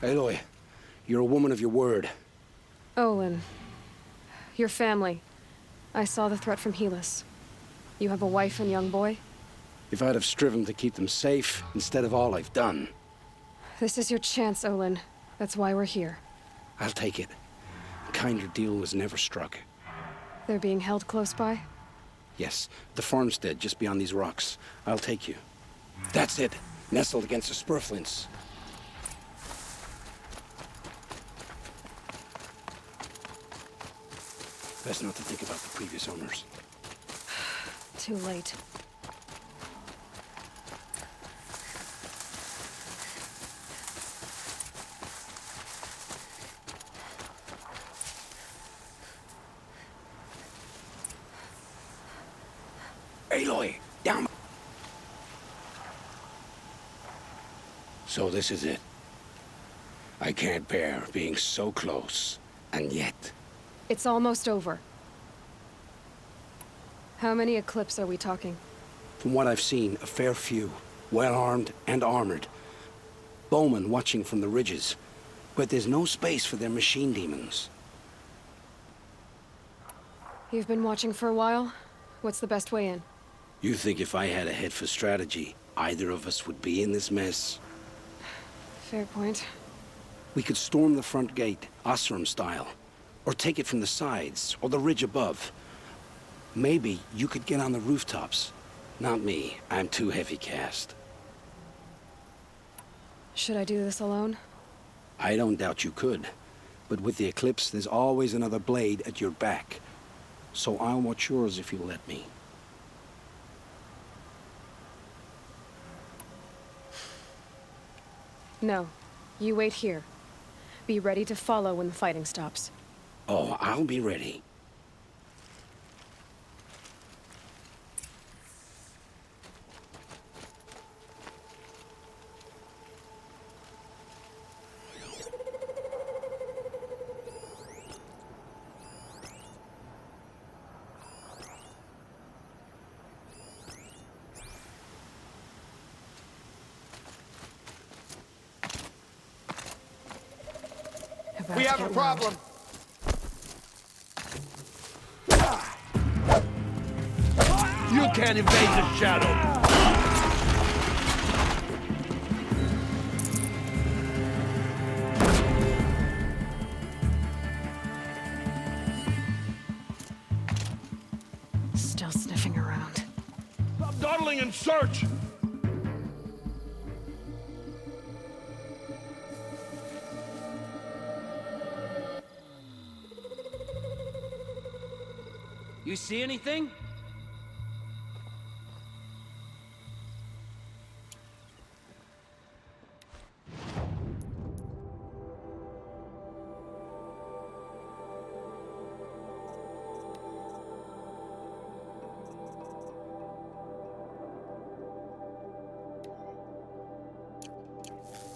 Aloy, you're a woman of your word. Olin. Your family. I saw the threat from Helis. You have a wife and young boy? If I'd have striven to keep them safe, instead of all I've done. This is your chance, Olin. That's why we're here. I'll take it. A kinder deal was never struck. They're being held close by? Yes, the farmstead just beyond these rocks. I'll take you. That's it. Nestled against the spurflints. Best not to think about the previous owners. Too late. Aloy, down! So this is it. I can't bear being so close, and yet... It's almost over. How many Eclipse are we talking? From what I've seen, a fair few. Well-armed and armored. Bowmen watching from the ridges. But there's no space for their machine demons. You've been watching for a while? What's the best way in? You think if I had a head for strategy, either of us would be in this mess? Fair point. We could storm the front gate, Osram style. Or take it from the sides, or the ridge above. Maybe you could get on the rooftops. Not me. I'm too heavy cast. Should I do this alone? I don't doubt you could. But with the Eclipse, there's always another blade at your back. So I'll watch yours if you'll let me. No. You wait here. Be ready to follow when the fighting stops. Oh, I'll be ready. We have a problem. You can't invade the shadow. Still sniffing around. Stop dawdling and search. You see anything?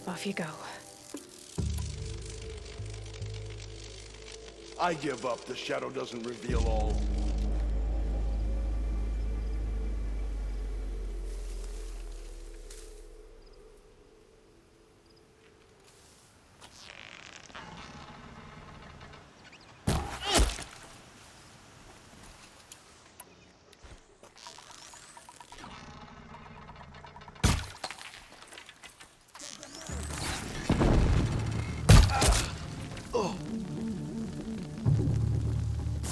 Off you go. I give up. The shadow doesn't reveal all.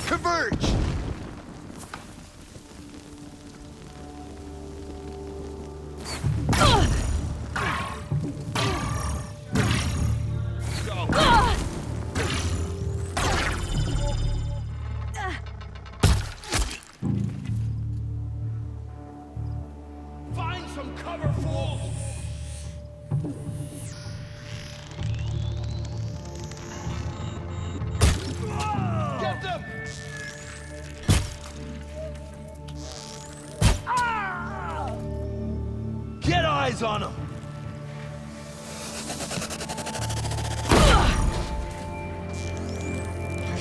Converge! Find some cover, fools! Get them! Get eyes on them!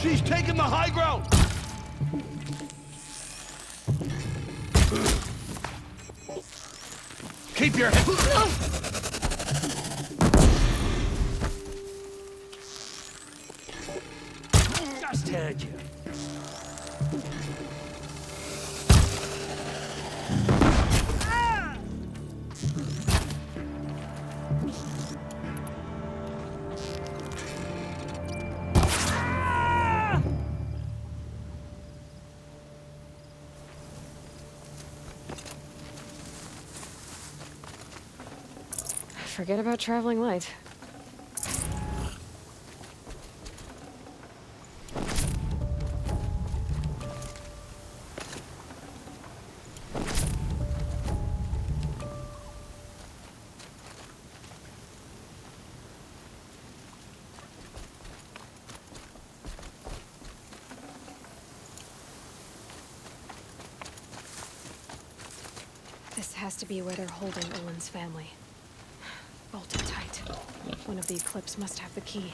She's taking the high ground! Keep your head... scared you. Forget about traveling light. This has to be where they're holding Owen's family. Bolted tight. One of the Eclipse must have the key.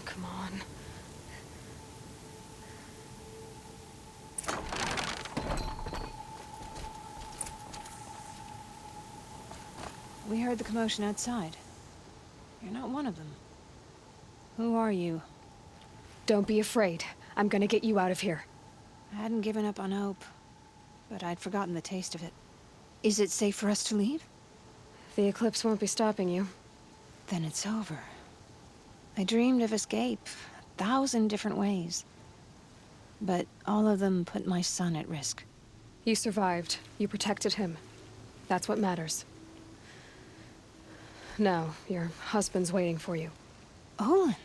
Come on. We heard the commotion outside. You're not one of them. Who are you? Don't be afraid. I'm gonna get you out of here. I hadn't given up on hope, but I'd forgotten the taste of it. Is it safe for us to leave? The Eclipse won't be stopping you. Then it's over. I dreamed of escape, 1,000 different ways. But all of them put my son at risk. You survived. You protected him. That's what matters. Now, your husband's waiting for you. Olin!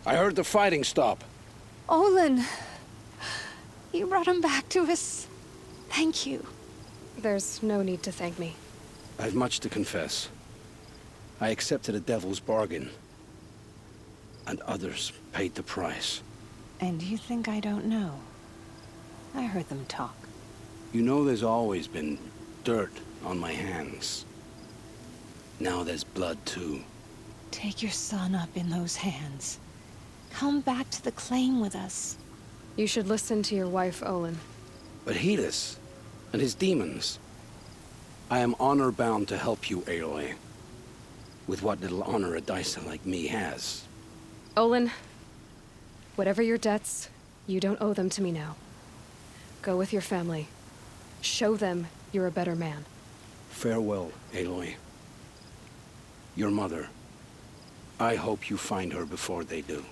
I heard the fighting stop. Olin! You brought him back to us. Thank you. There's no need to thank me. I have much to confess. I accepted a devil's bargain. And others paid the price. And you think I don't know? I heard them talk. You know there's always been dirt on my hands. Now there's blood too. Take your son up in those hands. Come back to the claim with us. You should listen to your wife, Olin. But Helis and his demons. I am honor-bound to help you, Aloy. With what little honor a Dyson like me has. Olin, whatever your debts, you don't owe them to me now. Go with your family. Show them you're a better man. Farewell, Aloy. Your mother. I hope you find her before they do.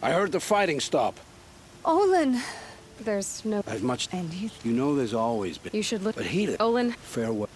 I heard the fighting stop. Olin! There's no... I've much... And You know there's always been... You should look... But Helis... Olin, Farewell.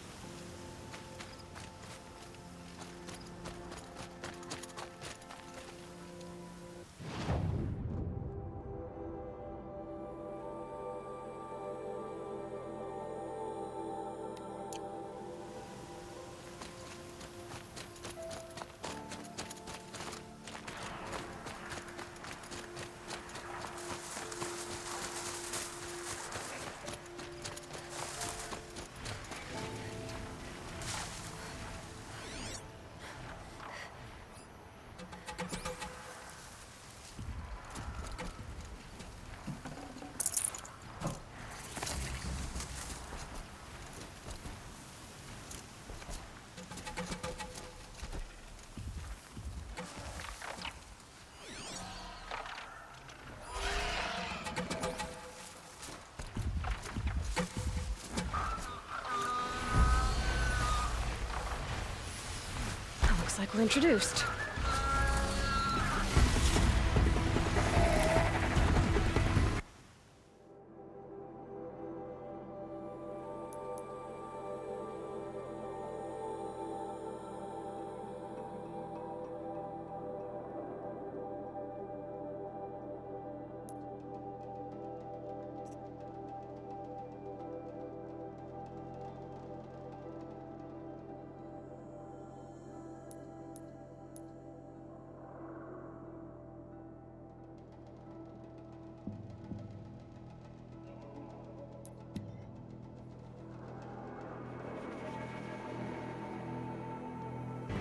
Looks like we're introduced.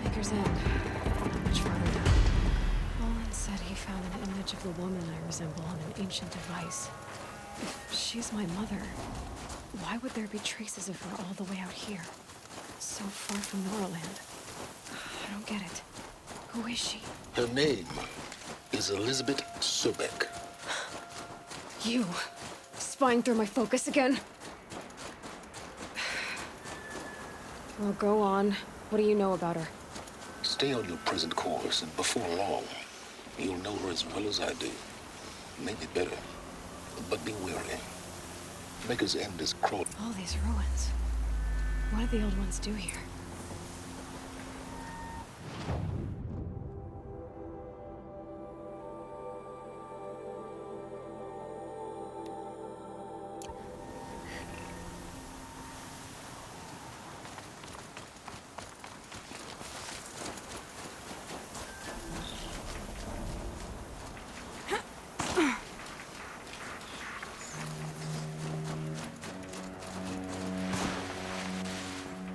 Maker's End. Much farther down. Olin said he found an image of the woman I resemble on an ancient device. If she's my mother, why would there be traces of her all the way out here? So far from Norland. I don't get it. Who is she? Her name is Elizabeth Sobek. You! Spying through my focus again? Well, go on. What do you know about her? Stay on your present course, and before long, you'll know her as well as I do. Maybe better. But be wary. Maker's End is crawling. All these ruins. What did the old ones do here?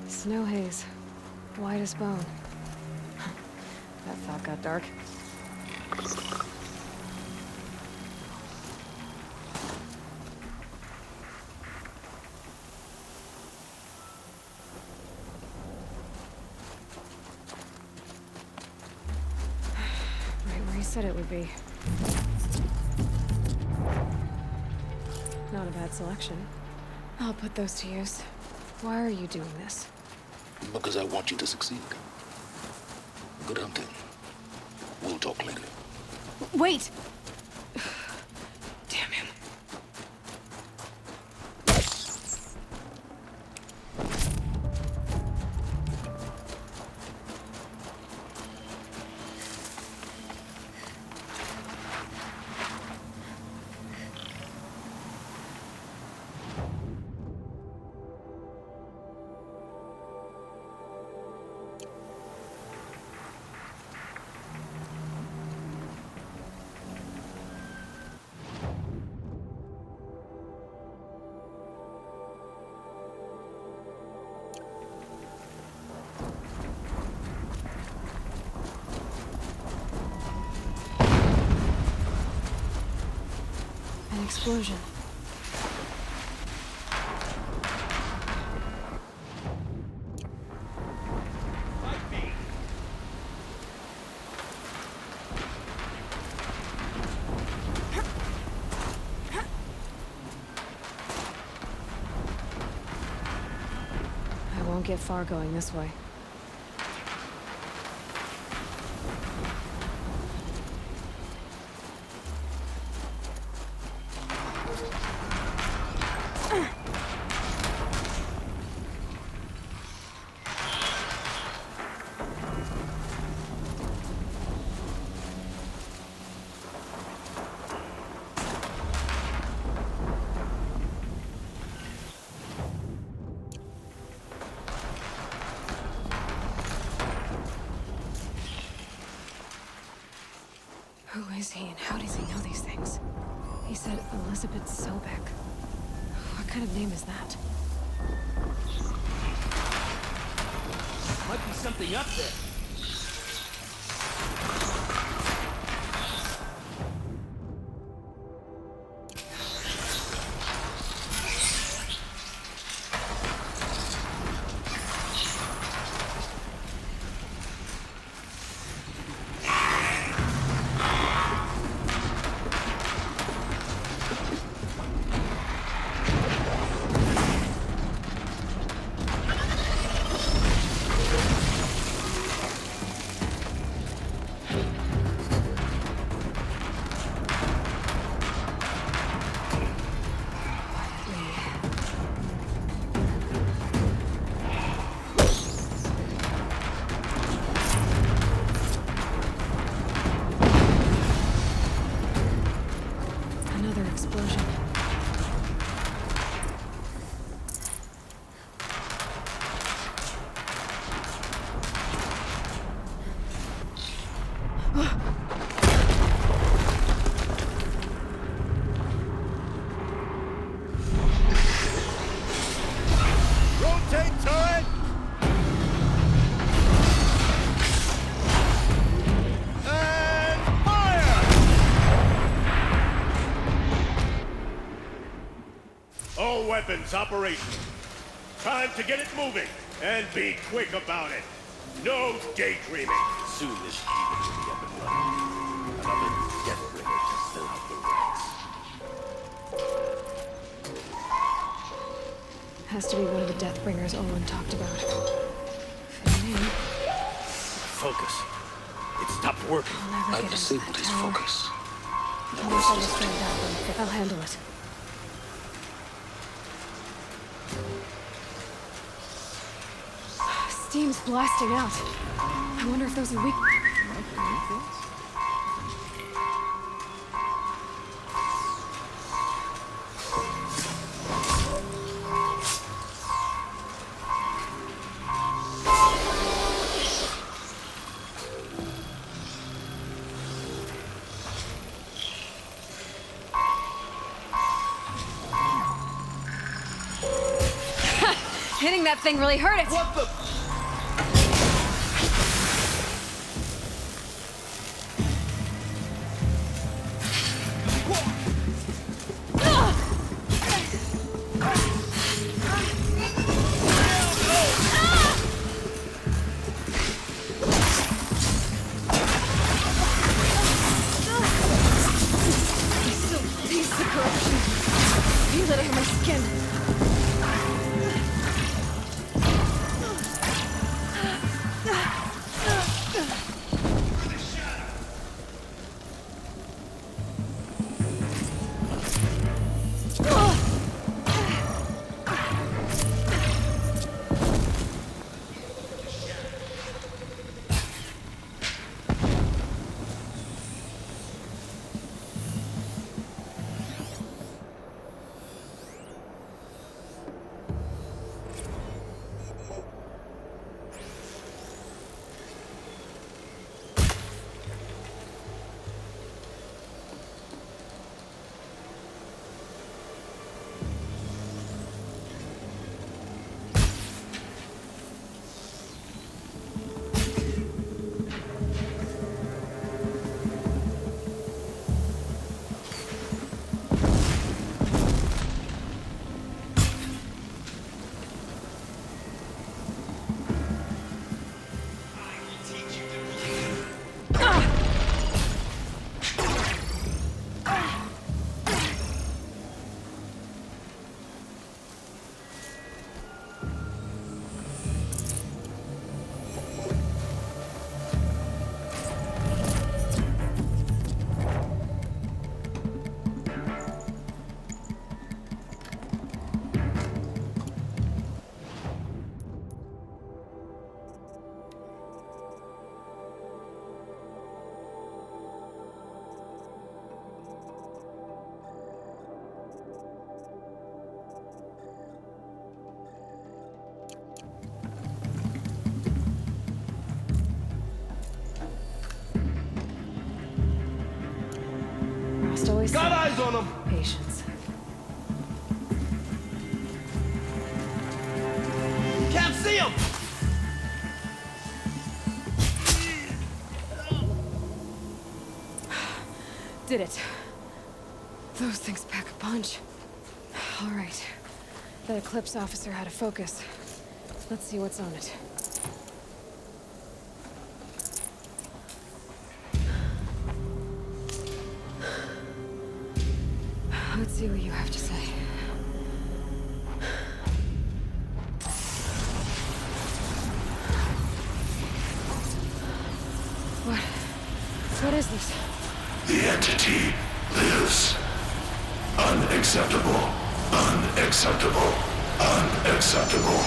Snow haze. White as bone. That thought got dark. Right where he said it would be. Not a bad selection. I'll put those to use. Why are you doing this? Because I want you to succeed. Good hunting. We'll talk later. Wait! Damn him. An explosion. I won't get far going this way. Who is he and how does he know these things? He said Elizabeth Sobek. What kind of name is that? Might be something up there. All weapons operational. Time to get it moving, and be quick about it. No daydreaming. Soon this demon will be up and running. Another Deathbringer to fill out the ranks. Has to be one of the Deathbringers Olin talked about. Fitting in. Focus. It stopped working. I'll never I've get into disabled that his tower. focus. I'll understand that one. I'll handle it. Steam's blasting out. I wonder if those are weak. Hitting that thing really hurt it. What the? Feel it under my skin. Rost always Got said, eyes on him. patience. Can't see him. Did it. Those things pack a punch. All right. That Eclipse officer had a focus. Let's see what's on it. Let's see what you have to say. What is this? The entity lives. Unacceptable. Unacceptable. Unacceptable.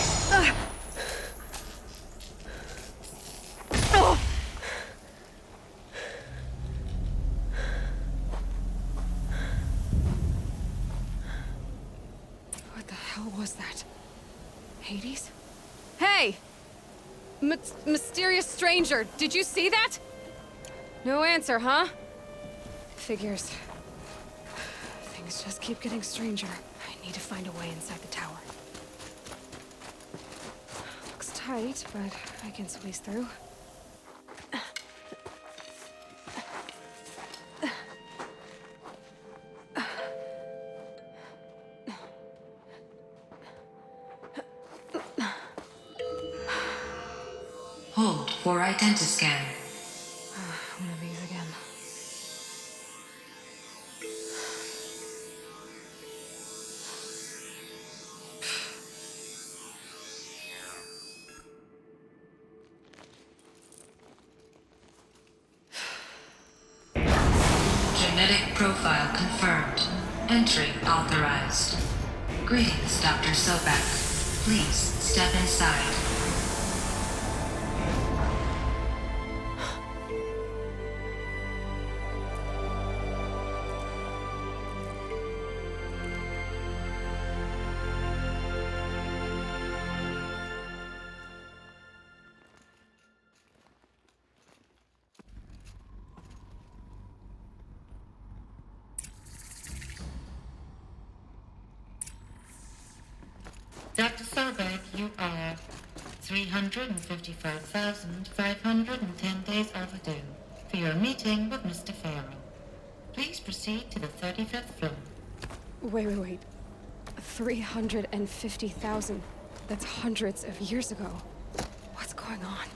What the hell was that? Hades? Hey! Mysterious stranger, did you see that? No answer, huh? Figures. Things just keep getting stranger. I need to find a way inside the tower. Looks tight, but I can squeeze through. for identiscan. One of these again. Genetic profile confirmed. Entry authorized. Greetings, Dr. Sobek. Please step inside. Dr. Sobek, you are 355,510 days overdue for your meeting with Mr. Farrell. Please proceed to the 35th floor. Wait. 350,000. That's hundreds of years ago. What's going on?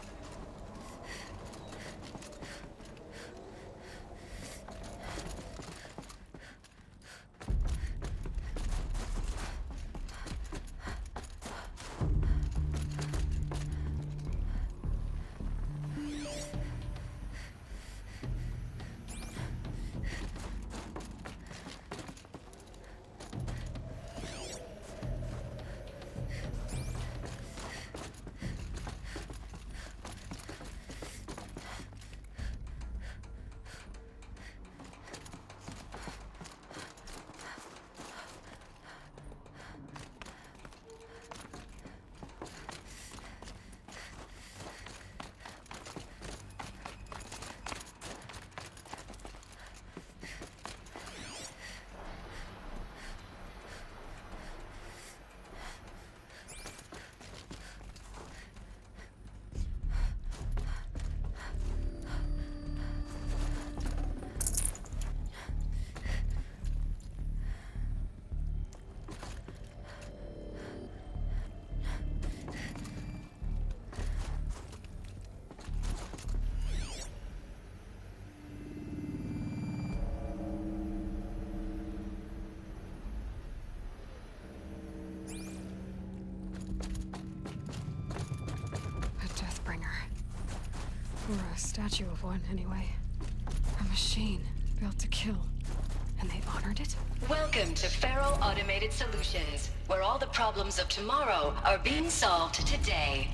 Or a statue of one, anyway. A machine built to kill. And they honored it? Welcome to Faro Automated Solutions, where all the problems of tomorrow are being solved today.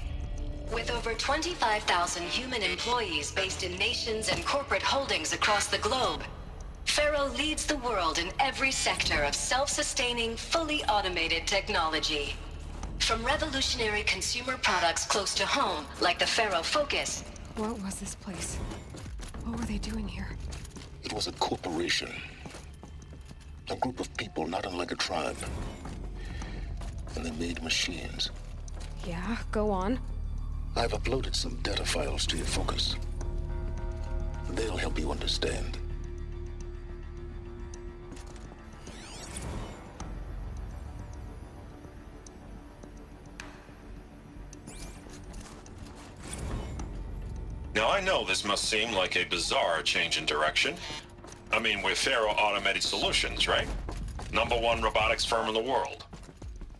With over 25,000 human employees based in nations and corporate holdings across the globe, Faro leads the world in every sector of self-sustaining, fully automated technology. From revolutionary consumer products close to home, like the Faro Focus. What was this place? What were they doing here? It was a corporation. A group of people not unlike a tribe. And they made machines. Yeah, go on. I've uploaded some data files to your Focus. They'll help you understand. Now, I know this must seem like a bizarre change in direction. I mean, we're Faro Automated Solutions, right? #1 robotics firm in the world.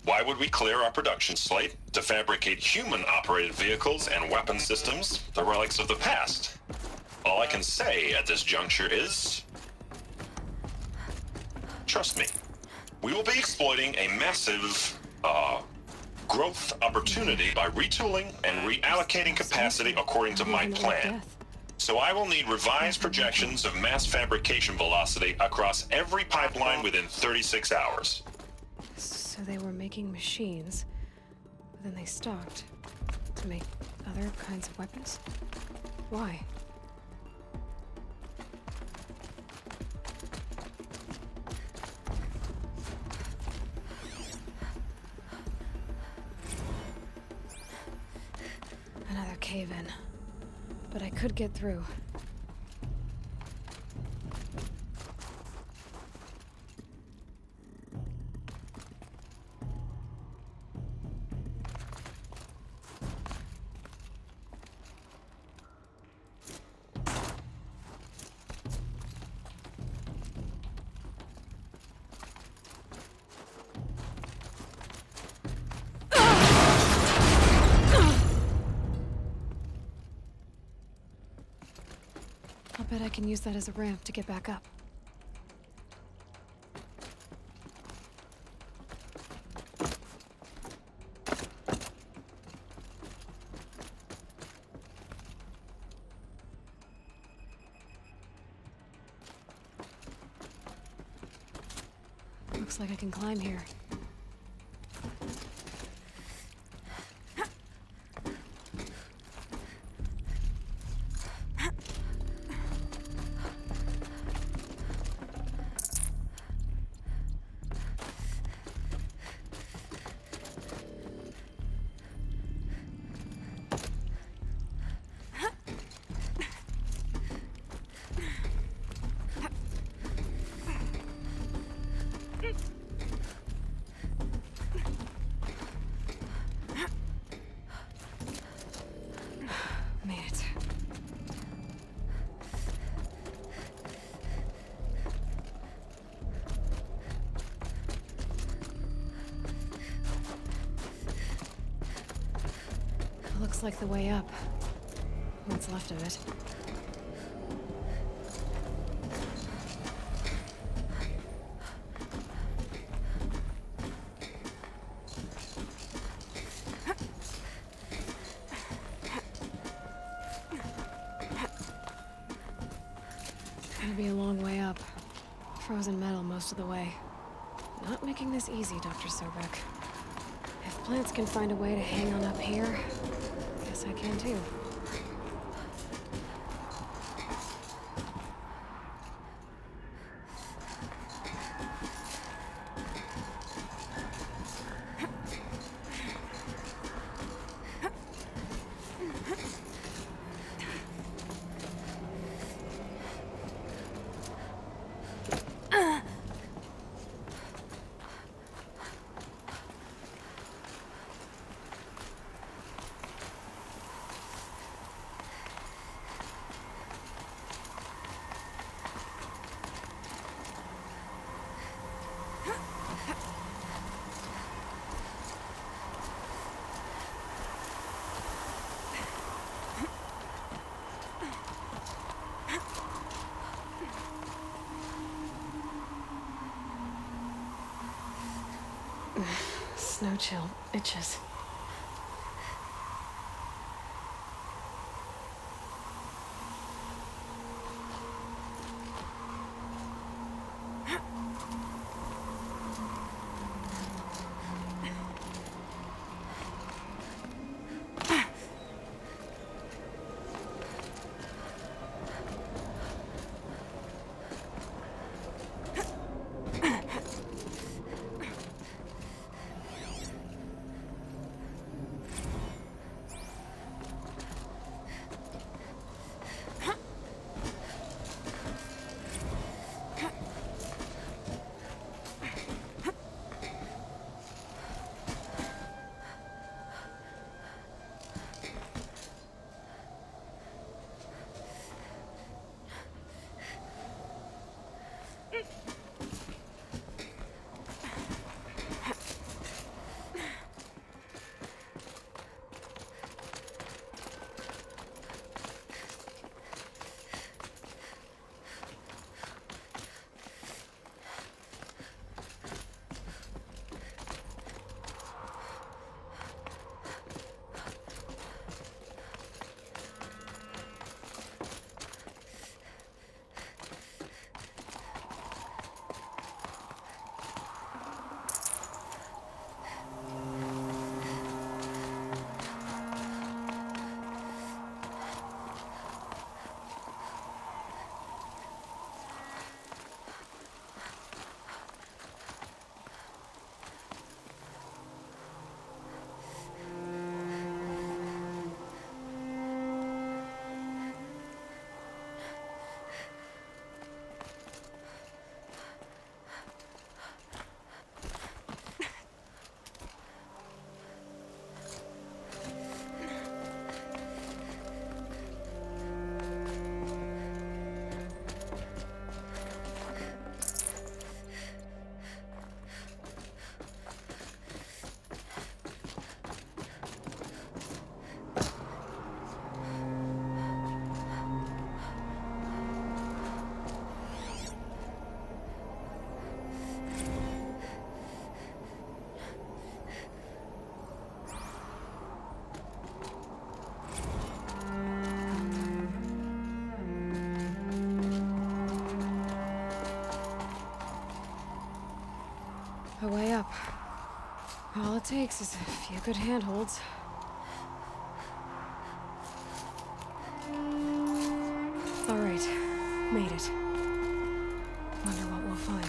Why would we clear our production slate to fabricate human-operated vehicles and weapon systems, the relics of the past? All I can say at this juncture is... trust me. We will be exploiting a massive, growth opportunity by retooling and reallocating capacity according to my plan. So I will need revised projections of mass fabrication velocity across every pipeline within 36 hours. So they were making machines, but then they stopped to make other kinds of weapons? Why? Another cave-in. But I could get through. bet I can use that as a ramp to get back up. Looks like I can climb here. Made it. Looks like the way up. What's left of it. Gonna be a long way up. Frozen metal most of the way. Not making this easy, Dr. Sobek. If plants can find a way to hang on up here, guess I can too. Snow chill itches. All it takes is a few good handholds. All right, made it. Wonder what we'll find.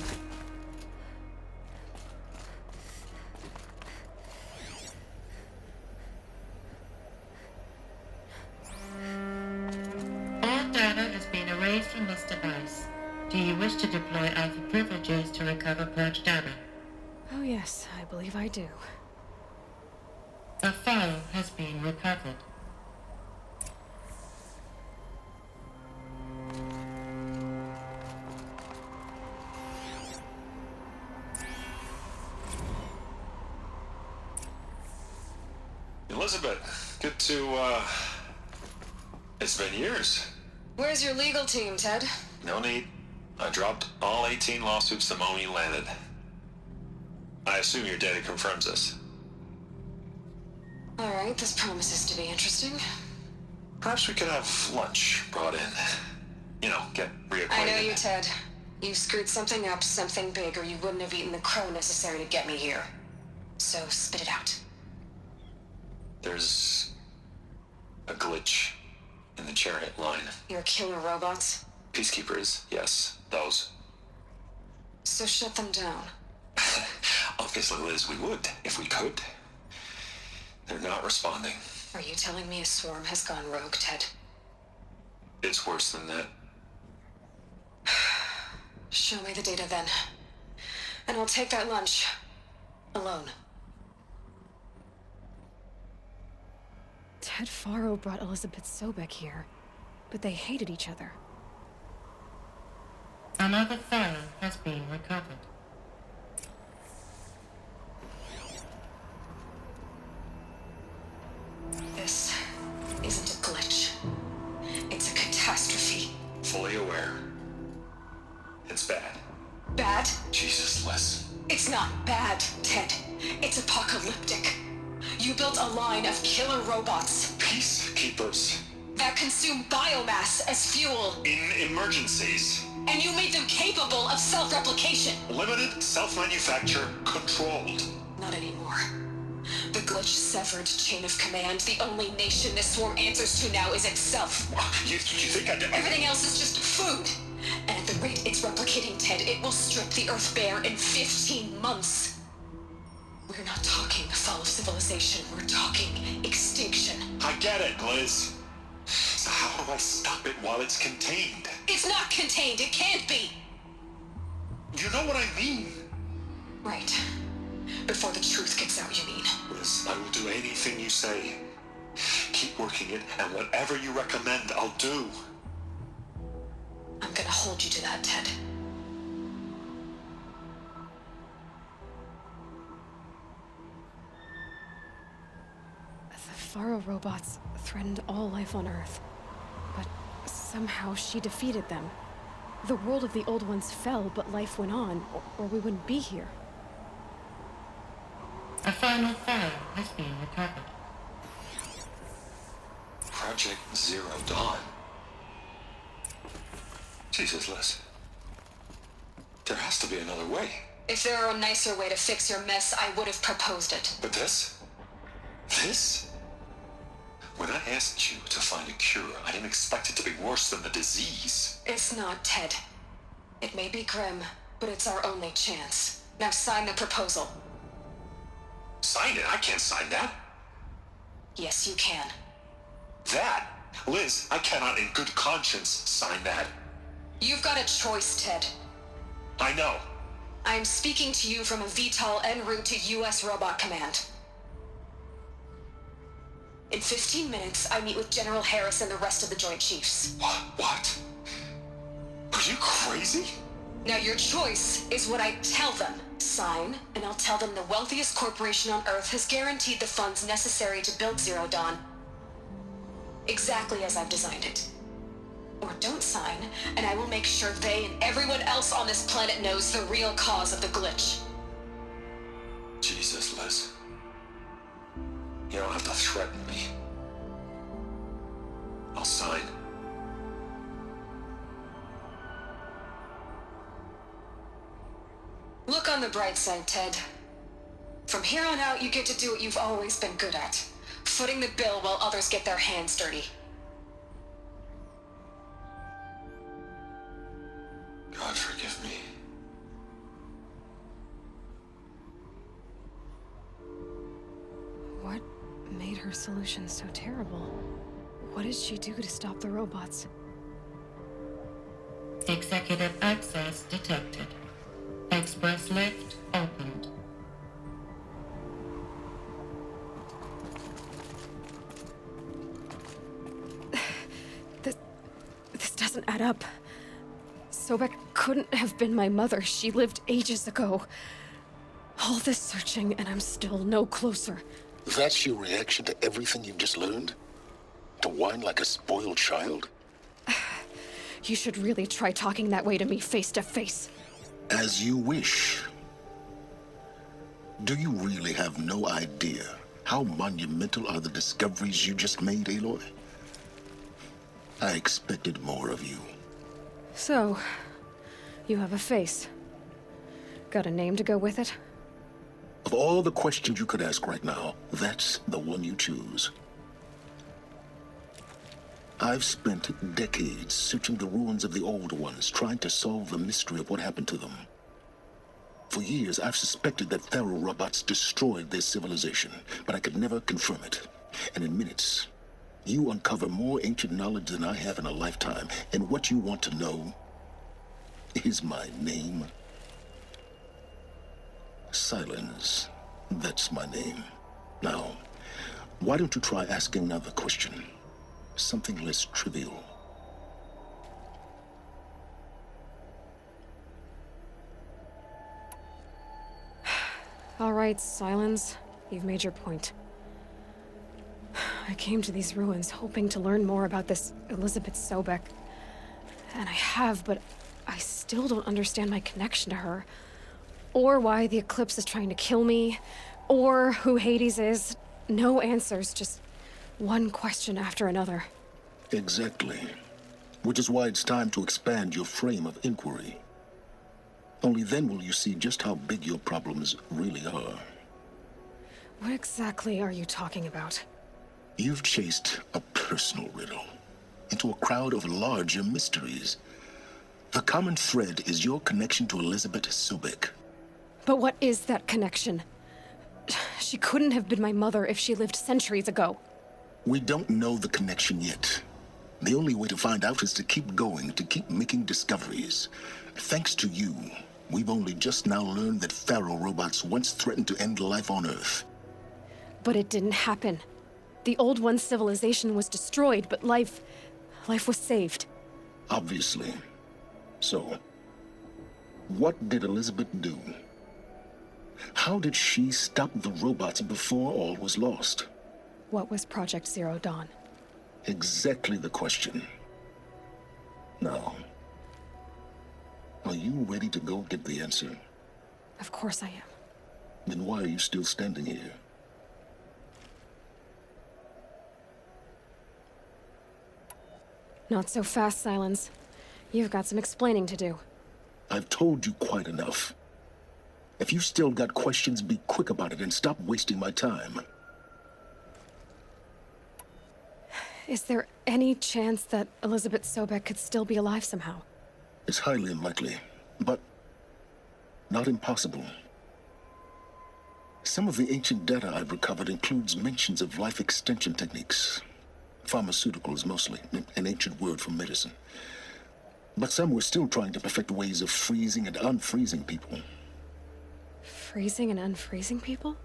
All data has been erased from this device. Do you wish to deploy Alpha privileges to recover purged data? Oh yes, I believe I do. A file has been recovered. Elizabeth, good to, it's been years. Where's your legal team, Ted? No need. I dropped all 18 lawsuits the moment you landed. I assume your data confirms this. All right, this promises to be interesting. Perhaps we could have lunch brought in. You know, get reacquainted. I know you, Ted. You screwed something up, something big, or you wouldn't have eaten the crow necessary to get me here. So spit it out. There's a glitch in the chariot line. Your killer robots? Peacekeepers, yes, those. So shut them down. Obviously, Liz, we would, if we could. They're not responding. Are you telling me a swarm has gone rogue, Ted? It's worse than that. Show me the data then. And I'll take that lunch. Alone. Ted Faro brought Elizabeth Sobek here, but they hated each other. Another file has been recovered. This isn't a glitch. It's a catastrophe. Fully aware. It's bad. Bad? Jesus, Liz. It's not bad, Ted. It's apocalyptic. You built a line of killer robots. Peacekeepers. That consume biomass as fuel. In emergencies. And you made them capable of self-replication. Limited, self-manufacture, controlled. Not anymore. The glitch severed chain of command. The only nation this swarm answers to now is itself. You think I did? Everything else is just food. And at the rate it's replicating, Ted, it will strip the Earth bare in 15 months. We're not talking fall of civilization. We're talking extinction. I get it, Liz. So how do I stop it while it's contained? It's not contained. It can't be. You know what I mean? Right. Before the truth gets out, you mean? Liz, I will do anything you say. Keep working it, and whatever you recommend, I'll do. I'm gonna hold you to that, Ted. The Faro robots threatened all life on Earth, but somehow she defeated them. The world of the old ones fell, but life went on, or we wouldn't be here. A final file has been recovered. Project Zero Dawn. Jesus, Liz. There has to be another way. If there were a nicer way to fix your mess, I would have proposed it. But this? This? When I asked you to find a cure, I didn't expect it to be worse than the disease. It's not, Ted. It may be grim, but it's our only chance. Now sign the proposal. Sign it? I can't sign that. Yes, you can. That? Liz, I cannot in good conscience sign that. You've got a choice, Ted. I know. I'm speaking to you from a VTOL en route to U.S. Robot Command. In 15 minutes, I meet with General Harris and the rest of the Joint Chiefs. What? Are you crazy? Now your choice is what I tell them. Sign, and I'll tell them the wealthiest corporation on Earth has guaranteed the funds necessary to build Zero Dawn. Exactly as I've designed it. Or don't sign, and I will make sure they and everyone else on this planet knows the real cause of the glitch. Jesus, Liz. You don't have to threaten me. I'll sign. Look on the bright side, Ted. From here on out, you get to do what you've always been good at. Footing the bill while others get their hands dirty. God forgive me. What made her solution so terrible? What did she do to stop the robots? Executive access detected. Express lift opened. This doesn't add up. Sobek couldn't have been my mother. She lived ages ago. All this searching, and I'm still no closer. That's your reaction to everything you've just learned? To whine like a spoiled child? You should really try talking that way to me face to face. As you wish. Do you really have no idea how monumental are the discoveries you just made, Aloy? I expected more of you. So, you have a face. Got a name to go with it? Of all the questions you could ask right now, that's the one you choose. I've spent decades searching the ruins of the old ones, trying to solve the mystery of what happened to them. For years, I've suspected that Faro robots destroyed their civilization, but I could never confirm it. And in minutes, you uncover more ancient knowledge than I have in a lifetime. And what you want to know is my name. Silence. That's my name. Now, why don't you try asking another question? Something less trivial. All right, Silence. You've made your point. I came to these ruins hoping to learn more about this Elizabeth Sobek. And I have, but I still don't understand my connection to her. Or why the Eclipse is trying to kill me. Or who Hades is. No answers, just one question after another. Exactly. Which is why it's time to expand your frame of inquiry. Only then will you see just how big your problems really are. What exactly are you talking about? You've chased a personal riddle into a crowd of larger mysteries. The common thread is your connection to Elizabeth Sobek. But what is that connection? She couldn't have been my mother if she lived centuries ago. We don't know the connection yet. The only way to find out is to keep going, to keep making discoveries. Thanks to you, we've only just now learned that Faro robots once threatened to end life on Earth. But it didn't happen. The Old One's civilization was destroyed, but life was saved. Obviously. So, what did Elizabeth do? How did she stop the robots before all was lost? What was Project Zero Dawn? Exactly the question. Now, are you ready to go get the answer? Of course I am. Then why are you still standing here? Not so fast, Silence. You've got some explaining to do. I've told you quite enough. If you still got questions, be quick about it and stop wasting my time. Is there any chance that Elizabeth Sobek could still be alive somehow? It's highly unlikely, but not impossible. Some of the ancient data I've recovered includes mentions of life extension techniques. Pharmaceuticals, mostly, an ancient word for medicine. But some were still trying to perfect ways of freezing and unfreezing people. Freezing and unfreezing people?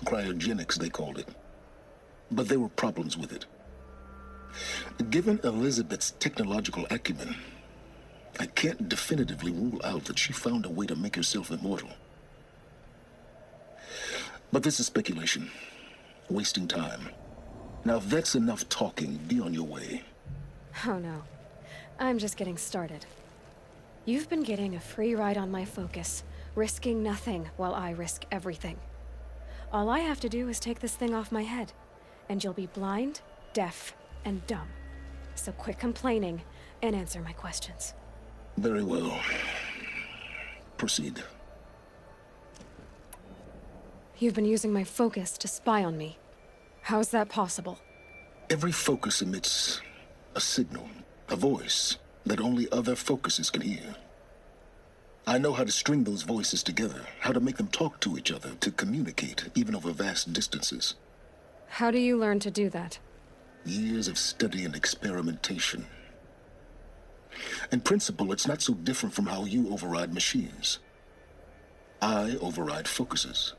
Cryogenics, they called it. But there were problems with it. Given Elizabeth's technological acumen, I can't definitively rule out that she found a way to make herself immortal. But this is speculation. Wasting time. Now, if that's enough talking, be on your way. Oh no. I'm just getting started. You've been getting a free ride on my focus, risking nothing while I risk everything. All I have to do is take this thing off my head, and you'll be blind, deaf, and dumb. So quit complaining and answer my questions. Very well. Proceed. You've been using my focus to spy on me. How's that possible? Every focus emits a signal, a voice that only other focuses can hear. I know how to string those voices together, how to make them talk to each other, to communicate, even over vast distances. How do you learn to do that? Years of study and experimentation. In principle, it's not so different from how you override machines. I override focuses.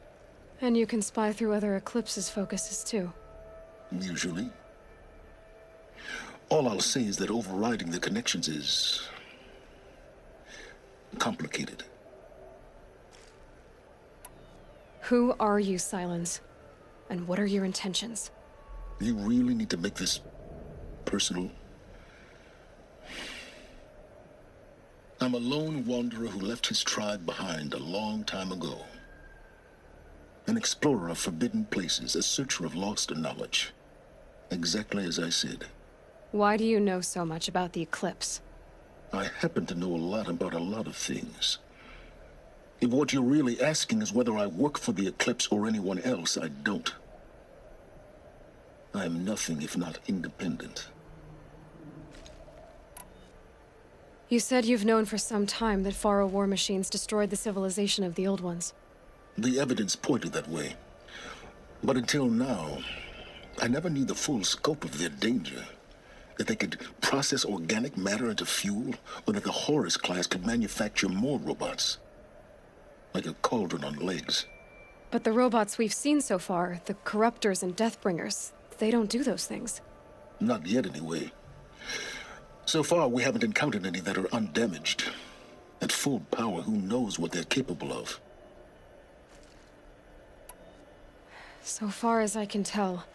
And you can spy through other Eclipse's focuses too. Usually. All I'll say is that overriding the connections is complicated. Who are you, Sylens? And what are your intentions? You really need to make this personal? I'm a lone wanderer who left his tribe behind a long time ago. An explorer of forbidden places, a searcher of lost knowledge. Exactly as I said. Why do you know so much about the Eclipse? I happen to know a lot about a lot of things. If what you're really asking is whether I work for the Eclipse or anyone else, I don't. I am nothing if not independent. You said you've known for some time that Faro war machines destroyed the civilization of the Old Ones. The evidence pointed that way. But until now, I never knew the full scope of their danger. That they could process organic matter into fuel, or that the Horus class could manufacture more robots. Like a cauldron on legs. But the robots we've seen so far, the Corruptors and Deathbringers, they don't do those things. Not yet, anyway. So far, we haven't encountered any that are undamaged. At full power, who knows what they're capable of? So far as I can tell,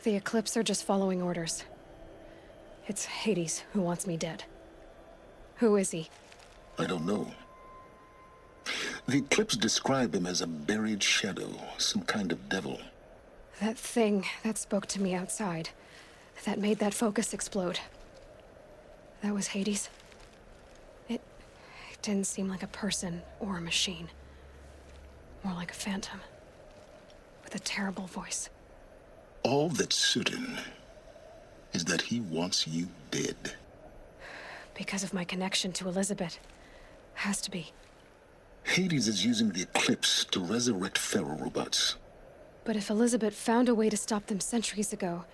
the Eclipse are just following orders. It's Hades who wants me dead. Who is he? I don't know. The Eclipse describe him as a buried shadow, some kind of devil. That thing that spoke to me outside, that made that focus explode. That was Hades. It didn't seem like a person or a machine. More like a phantom. With a terrible voice. All that's certain is that he wants you dead. Because of my connection to Elizabeth. Has to be. Hades is using the Eclipse to resurrect Faro robots. But if Elizabeth found a way to stop them centuries ago,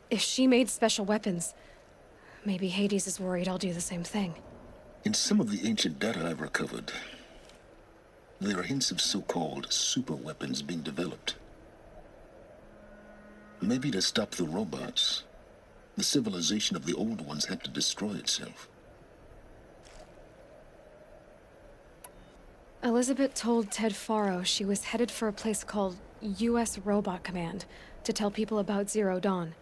if she made special weapons, maybe Hades is worried I'll do the same thing. In some of the ancient data I've recovered, there are hints of so-called super weapons being developed. Maybe to stop the robots, the civilization of the Old Ones had to destroy itself. Elizabeth told Ted Faro she was headed for a place called U.S. Robot Command to tell people about Zero Dawn.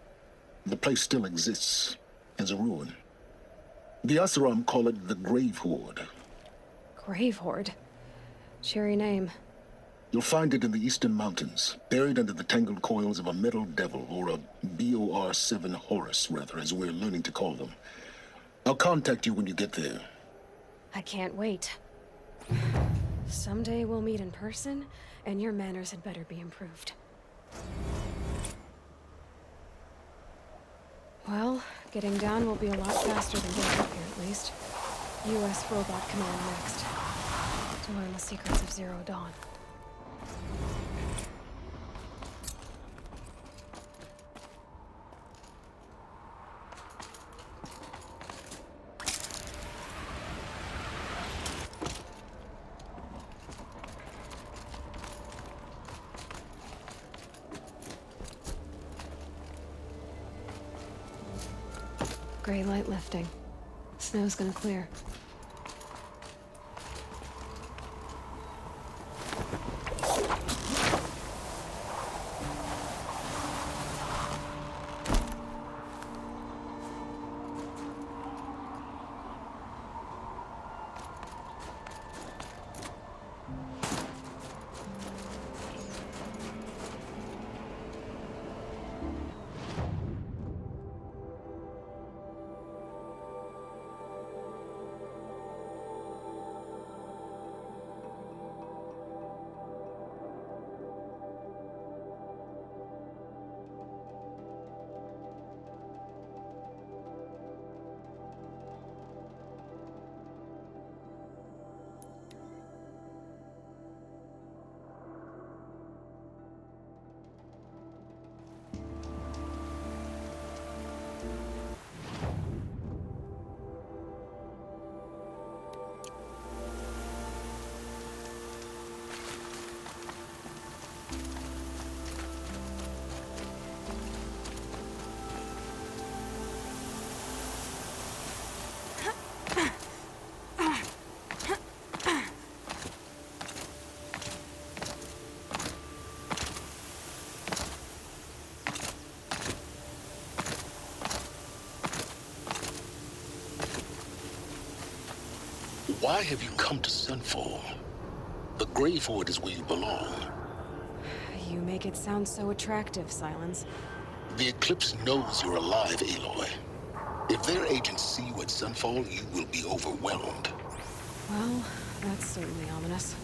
The place still exists, as a ruin. The Oseram call it the Grave Horde. Grave Horde? Cheery name. You'll find it in the Eastern Mountains, buried under the tangled coils of a metal devil, or a BOR-7 Horus, rather, as we're learning to call them. I'll contact you when you get there. I can't wait. Someday we'll meet in person, and your manners had better be improved. Well, getting down will be a lot faster than getting up here, at least. U.S. Robot Command next. To learn the secrets of Zero Dawn. Gray light lifting. Snow's gonna clear. Why have you come to Sunfall? The Grave Hoard is where you belong. You make it sound so attractive, Silence. The Eclipse knows you're alive, Aloy. If their agents see you at Sunfall, you will be overwhelmed. Well, that's certainly ominous.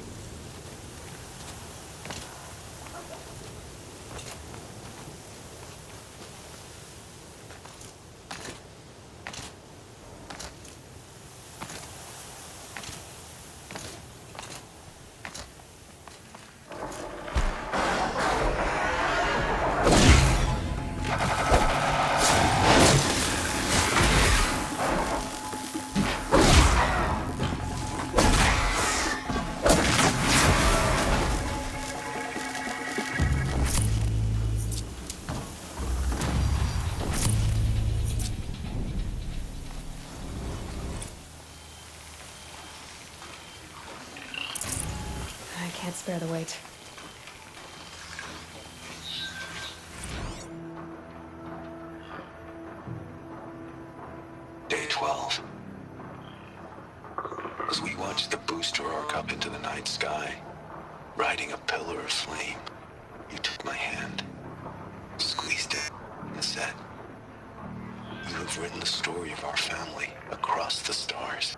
I can't spare the wait. Day 12. As we watched the booster arc up into the night sky, riding a pillar of flame, you took my hand, squeezed it, and said, "You have written the story of our family across the stars."